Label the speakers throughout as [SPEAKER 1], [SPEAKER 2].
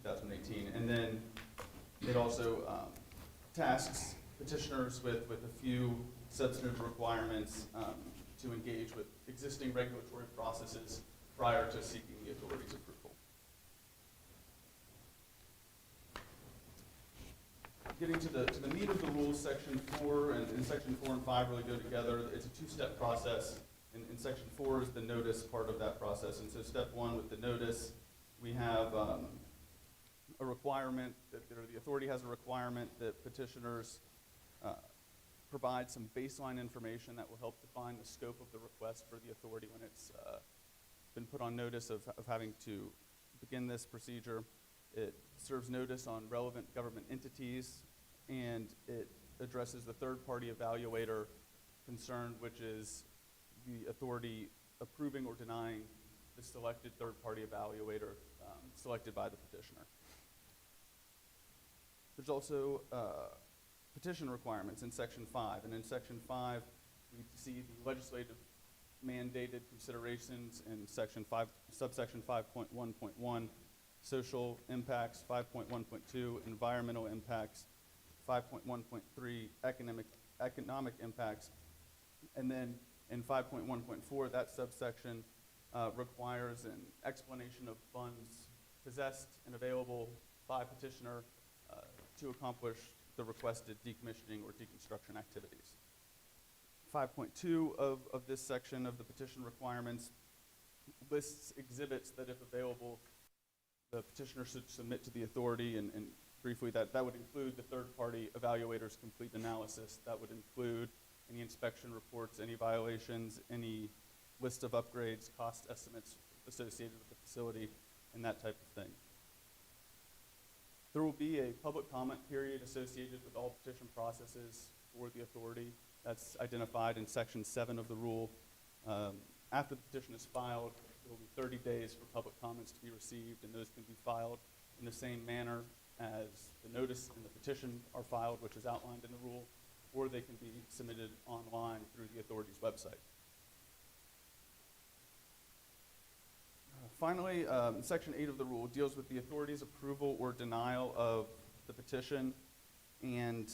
[SPEAKER 1] 2018. And then it also tasks petitioners with a few substantive requirements to engage with existing regulatory processes prior to seeking the authority's approval. Getting to the meat of the rules, Section 4 and Section 4 and 5 really go together. It's a two-step process. In Section 4 is the notice part of that process. And so step 1 with the notice, we have a requirement that the authority has a requirement that petitioners provide some baseline information that will help define the scope of the request for the authority when it's been put on notice of having to begin this procedure. It serves notice on relevant government entities, and it addresses the third-party evaluator concern, which is the authority approving or denying the selected third-party evaluator selected by the petitioner. There's also petition requirements in Section 5, and in Section 5, we see the legislative mandated considerations in Section 5, subsection 5.1.1, social impacts, 5.1.2, environmental impacts, 5.1.3, economic impacts, and then in 5.1.4, that subsection requires an explanation of funds possessed and available by petitioner to accomplish the requested decommissioning or deconstruction activities. 5.2 of this section of the petition requirements lists exhibits that, if available, the petitioner should submit to the authority, and briefly that would include the third-party evaluator's complete analysis. That would include any inspection reports, any violations, any list of upgrades, cost estimates associated with the facility, and that type of thing. There will be a public comment period associated with all petition processes for the authority. That's identified in Section 7 of the rule. After the petition is filed, there will be 30 days for public comments to be received, and those can be filed in the same manner as the notice and the petition are filed, which is outlined in the rule, or they can be submitted online through the authority's website. Finally, Section 8 of the rule deals with the authority's approval or denial of the petition, and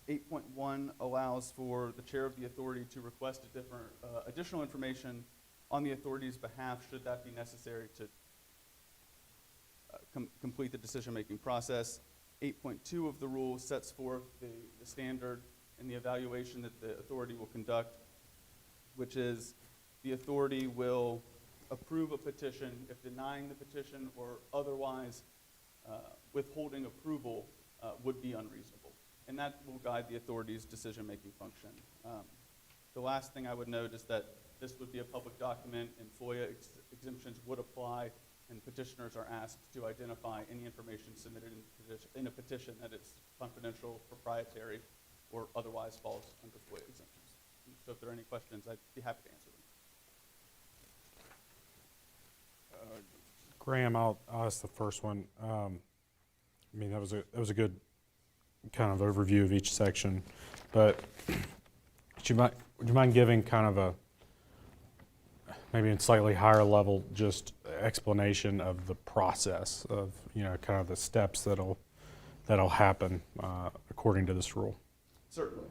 [SPEAKER 1] 8.1 allows for the chair of the authority to request additional information on the authority's behalf should that be necessary to complete the decision-making process. 8.2 of the rule sets forth the standard and the evaluation that the authority will conduct, which is the authority will approve a petition if denying the petition or otherwise withholding approval would be unreasonable. And that will guide the authority's decision-making function. The last thing I would note is that this would be a public document, and FOIA exemptions would apply, and petitioners are asked to identify any information submitted in a petition that is confidential, proprietary, or otherwise falls under FOIA exemptions. So if there are any questions, I'd be happy to answer them.
[SPEAKER 2] Graham, I'll ask the first one. I mean, that was a good kind of overview of each section, but would you mind giving kind of a maybe in slightly higher level just explanation of the process of kind of the steps that'll happen according to this rule?
[SPEAKER 1] Certainly.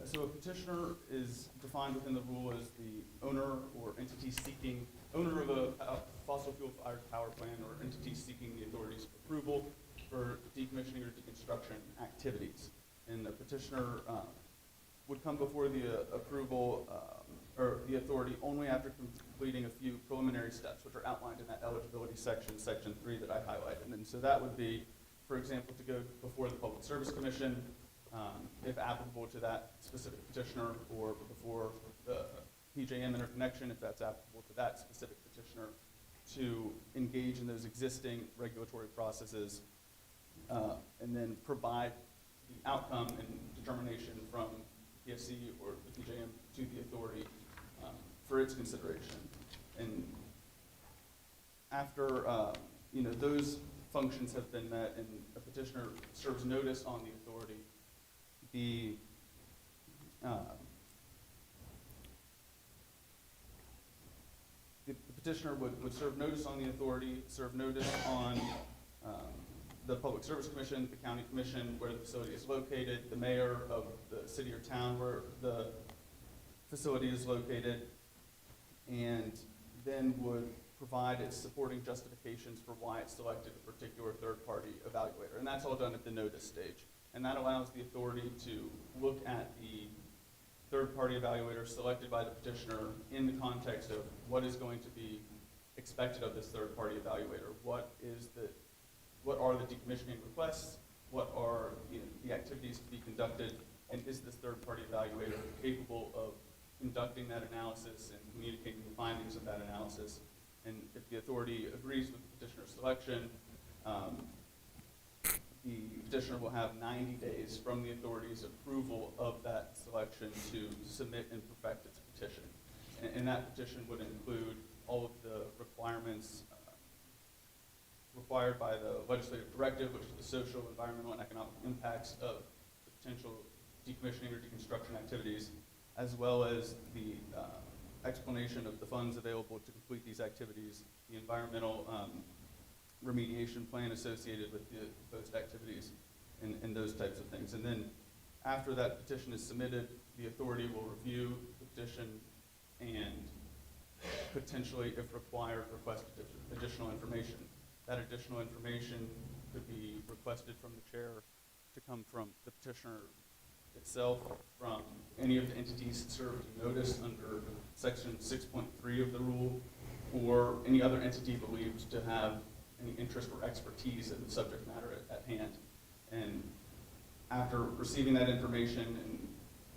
[SPEAKER 1] So a petitioner is defined within the rule as the owner or entity seeking, owner of a fossil fuel-fired power plant or entity seeking the authority's approval for decommissioning or deconstruction activities. And the petitioner would come before the approval or the authority only after completing a few preliminary steps, which are outlined in that eligibility section, Section 3 that I highlighted. And so that would be, for example, to go before the Public Service Commission, if applicable to that specific petitioner, or before the PJM interconnection, if that's applicable to that specific petitioner, to engage in those existing regulatory processes, and then provide the outcome and determination from PSC or the PJM to the authority for its consideration. And after those functions have been met and a petitioner serves notice on the authority, the petitioner would serve notice on the authority, serve notice on the Public Service Commission, the County Commission, where the facility is located, the mayor of the city or town where the facility is located, and then would provide its supporting justifications for why it selected a particular third-party evaluator. And that's all done at the notice stage. And that allows the authority to look at the third-party evaluator selected by the petitioner in the context of what is going to be expected of this third-party evaluator. What are the decommissioning requests? What are the activities to be conducted? And is this third-party evaluator capable of conducting that analysis and communicating the findings of that analysis? And if the authority agrees with the petitioner's selection, the petitioner will have 90 days from the authority's approval of that selection to submit and perfect its petition. And that petition would include all of the requirements required by the legislative directive, which is the social, environmental, and economic impacts of the potential decommissioning or deconstruction activities, as well as the explanation of the funds available to complete these activities, the environmental remediation plan associated with the proposed activities, and those types of things. And then after that petition is submitted, the authority will review the petition and potentially, if required, request additional information. That additional information could be requested from the chair to come from the petitioner itself, from any of the entities served notice under section 6.3 of the rule, or any other entity believed to have any interest or expertise in the subject matter at hand. And after receiving that information, and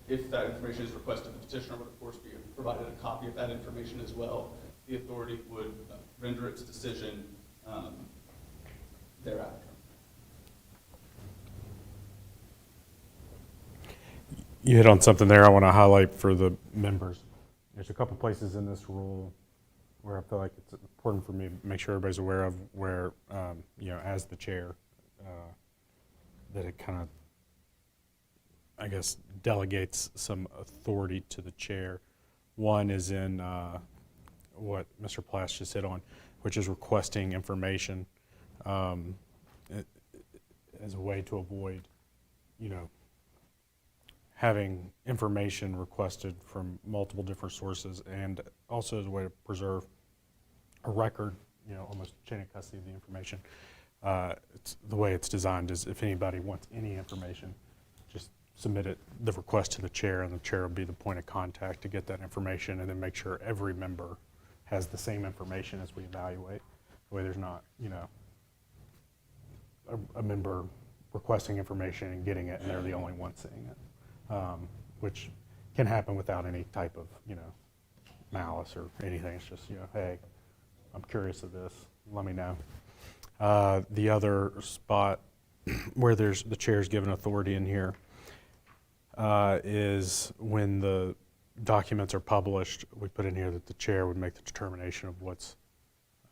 [SPEAKER 1] if that information is requested, the petitioner would of course be provided a copy of that information as well. The authority would render its decision thereafter.
[SPEAKER 2] You hit on something there I want to highlight for the members. There's a couple places in this rule where I feel like it's important for me to make sure everybody's aware of where, as the chair, that it kind of, I guess, delegates some authority to the chair. One is in what Mr. Plass just hit on, which is requesting information as a way to avoid, having information requested from multiple different sources, and also as a way to preserve a record, almost chain of custody of the information. The way it's designed is if anybody wants any information, just submit the request to the chair, and the chair will be the point of contact to get that information, and then make sure every member has the same information as we evaluate. That way there's not, a member requesting information and getting it, and they're the only one seeing it. Which can happen without any type of, malice or anything. It's just, hey, I'm curious of this, let me know. The other spot where the chair's given authority in here is when the documents are published, we put in here that the chair would make the determination of what's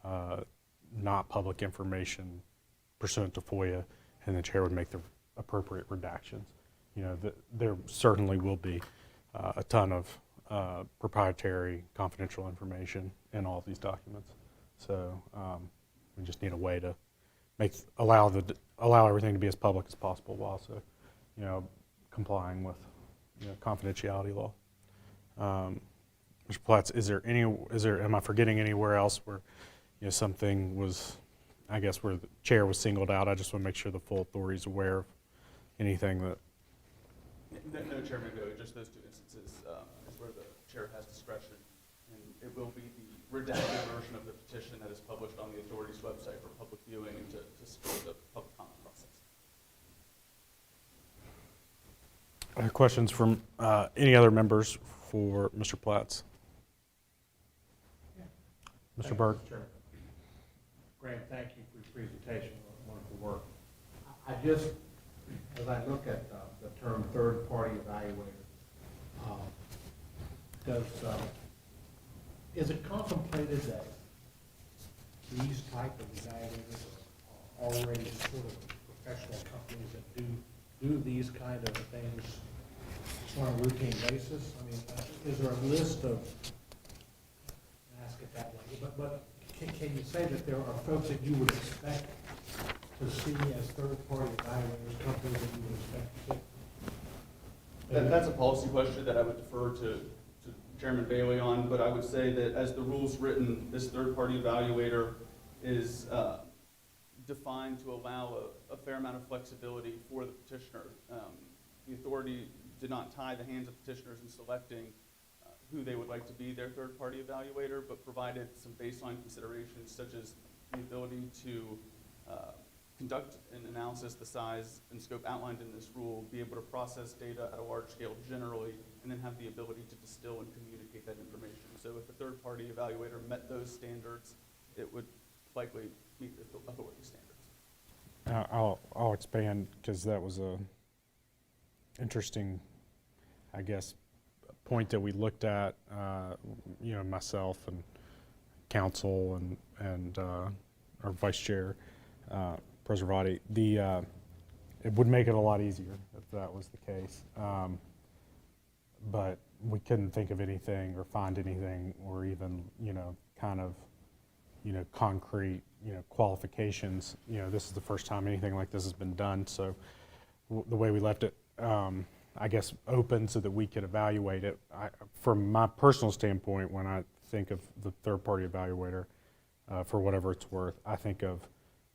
[SPEAKER 2] not public information pursuant to FOIA, and the chair would make the appropriate redactions. There certainly will be a ton of proprietary, confidential information in all of these documents. So we just need a way to allow everything to be as public as possible, while also, complying with confidentiality law. Mr. Platts, am I forgetting anywhere else where something was, I guess, where the chair was singled out? I just want to make sure the full authority is aware of anything that.
[SPEAKER 1] No, Chairman, no, just those two instances is where the chair has discretion, and it will be the redacted version of the petition that is published on the authority's website for public viewing and to support the public comment process.
[SPEAKER 2] Other questions from any other members for Mr. Platts? Yeah. Mr. Berg?
[SPEAKER 3] Sure. Graham, thank you for your presentation. Wonderful work. I just, as I look at the term third-party evaluator, is it contemplated that these type of evaluators are already sort of professional companies that do these kind of things on a routine basis? I mean, is there a list of, ask it that way, but can you say that there are folks that you would expect to see as third-party evaluators, companies that you would expect to pick?
[SPEAKER 1] That's a policy question that I would defer to Chairman Bailey on, but I would say that as the rule's written, this third-party evaluator is defined to allow a fair amount of flexibility for the petitioner. The authority did not tie the hands of petitioners in selecting who they would like to be their third-party evaluator, but provided some baseline considerations such as the ability to conduct an analysis the size and scope outlined in this rule, be able to process data at a large scale generally, and then have the ability to distill and communicate that information. So if a third-party evaluator met those standards, it would likely meet the authority standards.
[SPEAKER 2] I'll expand because that was a interesting, I guess, point that we looked at, myself and council and our vice chair, Preservati. It would make it a lot easier if that was the case. But we couldn't think of anything or find anything or even, concrete, qualifications. This is the first time anything like this has been done. So the way we left it, I guess, open so that we could evaluate it. From my personal standpoint, when I think of the third-party evaluator, for whatever it's worth, I think of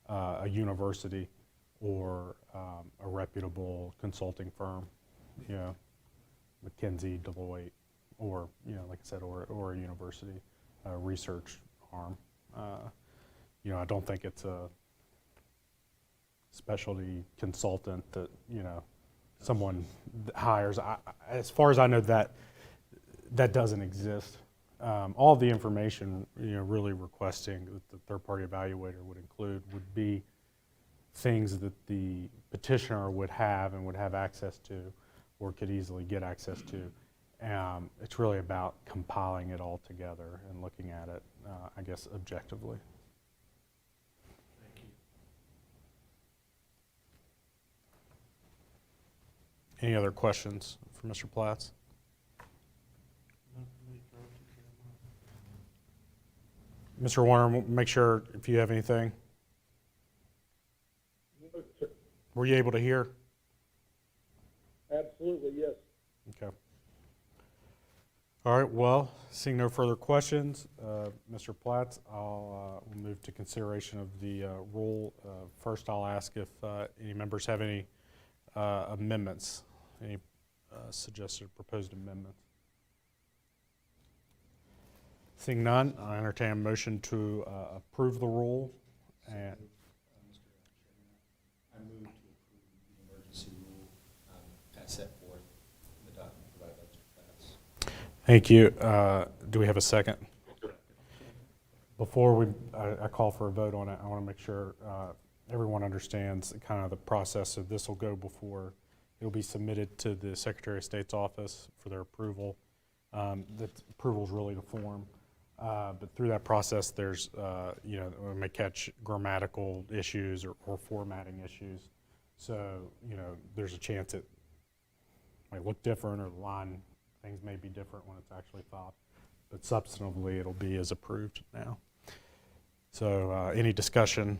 [SPEAKER 2] a university or a reputable consulting firm, McKinsey, Deloitte, or, like I said, or a university research arm. I don't think it's a specialty consultant that, someone hires. As far as I know, that doesn't exist. All the information, really requesting that the third-party evaluator would include would be things that the petitioner would have and would have access to or could easily get access to. It's really about compiling it all together and looking at it, I guess, objectively.
[SPEAKER 3] Thank you.
[SPEAKER 2] Any other questions for Mr. Platts? Mr. Warner, make sure if you have anything. Were you able to hear?
[SPEAKER 4] Absolutely, yes.
[SPEAKER 2] Okay. All right, well, seeing no further questions, Mr. Platts, we'll move to consideration of the rule. First, I'll ask if any members have any amendments, any suggested proposed amendments. Seeing none, I entertain a motion to approve the rule. And
[SPEAKER 5] Mr. Chairman, I move to approve the emergency rule as set forth in the document provided by Mr. Platts.
[SPEAKER 2] thank you. Do we have a second? Before I call for a vote on it, I want to make sure everyone understands kind of the process. So this will go before, it'll be submitted to the Secretary of State's office for their approval. The approval is really the form. But through that process, there's, we may catch grammatical issues or formatting issues. So, there's a chance it might look different or the line, things may be different when it's actually filed. But substantively, it'll be as approved now. So, any discussion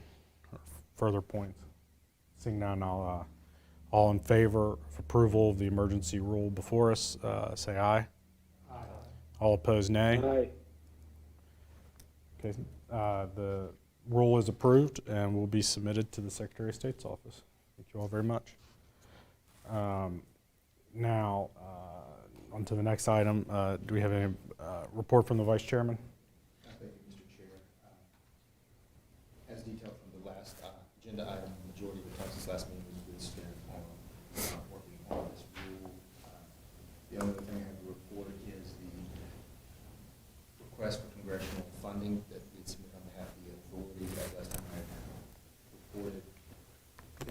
[SPEAKER 2] or further points? Seeing none, all in favor of approval of the emergency rule before us, say aye.
[SPEAKER 3] Aye.
[SPEAKER 2] All opposed, nay.
[SPEAKER 4] Aye.
[SPEAKER 2] Okay, the rule is approved and will be submitted to the Secretary of State's office. Thank you all very much. Now, on to the next item. Do we have any report from the Vice Chairman?
[SPEAKER 5] Thank you, Mr. Chair. As detailed from the last agenda item, the majority of the time since last meeting was spent on working on this rule. The only other thing I have to report is the request for congressional funding that we submitted on behalf of the authority. Last time I reported,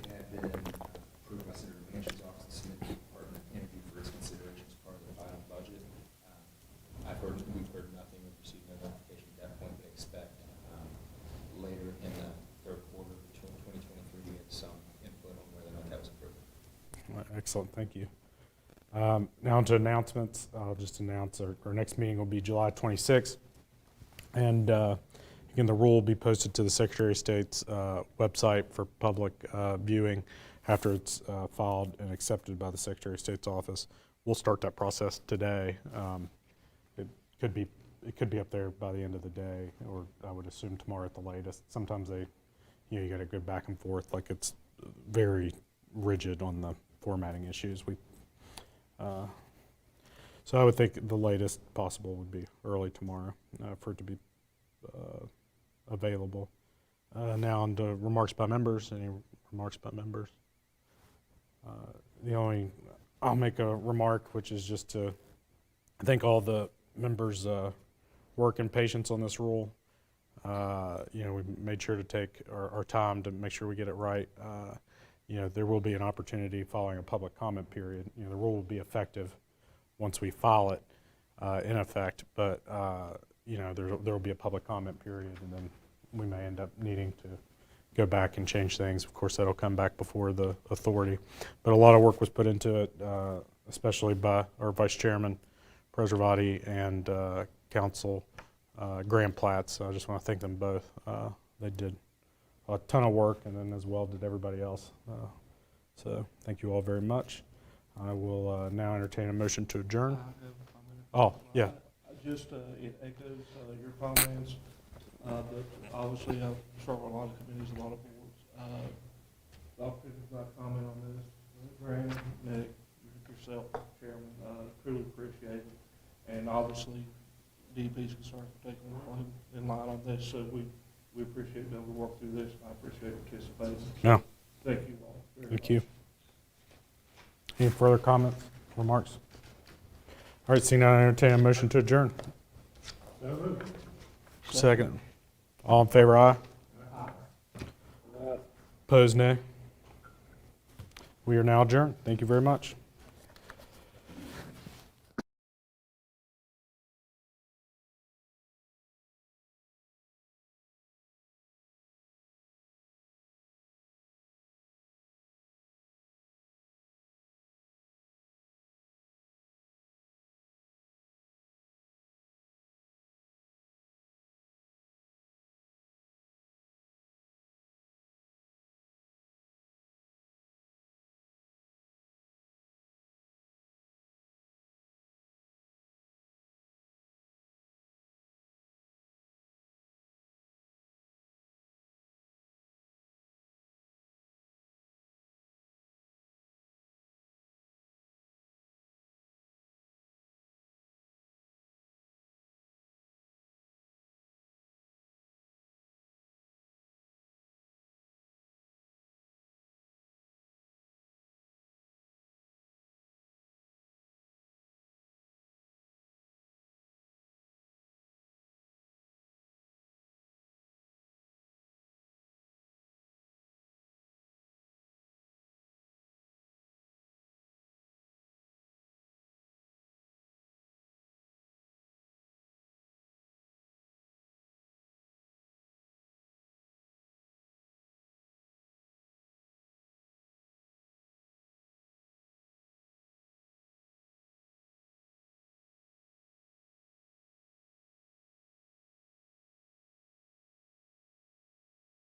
[SPEAKER 5] it had been approved by Senator Manchin's office to submit to the department entity for its consideration as part of the final budget. We've heard nothing, we've received no notification at that point, but expect later in the third quarter of 2023 to get some input on whether or not that was approved.
[SPEAKER 2] Excellent, thank you. Now on to announcements. I'll just announce our next meeting will be July 26th. And Again, the rule will be posted to the Secretary of State's website for public viewing after it's filed and accepted by the Secretary of State's office. We'll start that process today. It could be up there by the end of the day, or I would assume tomorrow at the latest. Sometimes you got to go back and forth. Like, it's very rigid on the formatting issues. So I would think the latest possible would be early tomorrow for it to be available. Now on to remarks by members. Any remarks by members? I'll make a remark, which is just to thank all the members' work and patience on this rule. We made sure to take our time to make sure we get it right. There will be an opportunity following a public comment period. The rule will be effective once we file it in effect, but there will be a public comment period, and then we may end up needing to go back and change things. Of course, that'll come back before the authority. But a lot of work was put into it, especially by our Vice Chairman, Preservati, and Council Graham Platts. I just want to thank them both. They did a ton of work, and then as well did everybody else. So thank you all very much. I will now entertain a motion to adjourn. Oh, yeah.
[SPEAKER 4] It echoes your comments, but obviously I've served on a lot of committees, a lot of boards. I'll provide comment on this. Graham, Nick, yourself, Chairman, truly appreciate it. And obviously, DEP's concerned for taking in line on this, so we appreciate being able to work through this, and I appreciate participating.
[SPEAKER 2] Yeah.
[SPEAKER 4] Thank you all very much.
[SPEAKER 2] Thank you. Any further comments, remarks? All right, seeing none, I entertain a motion to adjourn. Second. All in favor, aye? Opposed, nay? We are now adjourned. Thank you very much.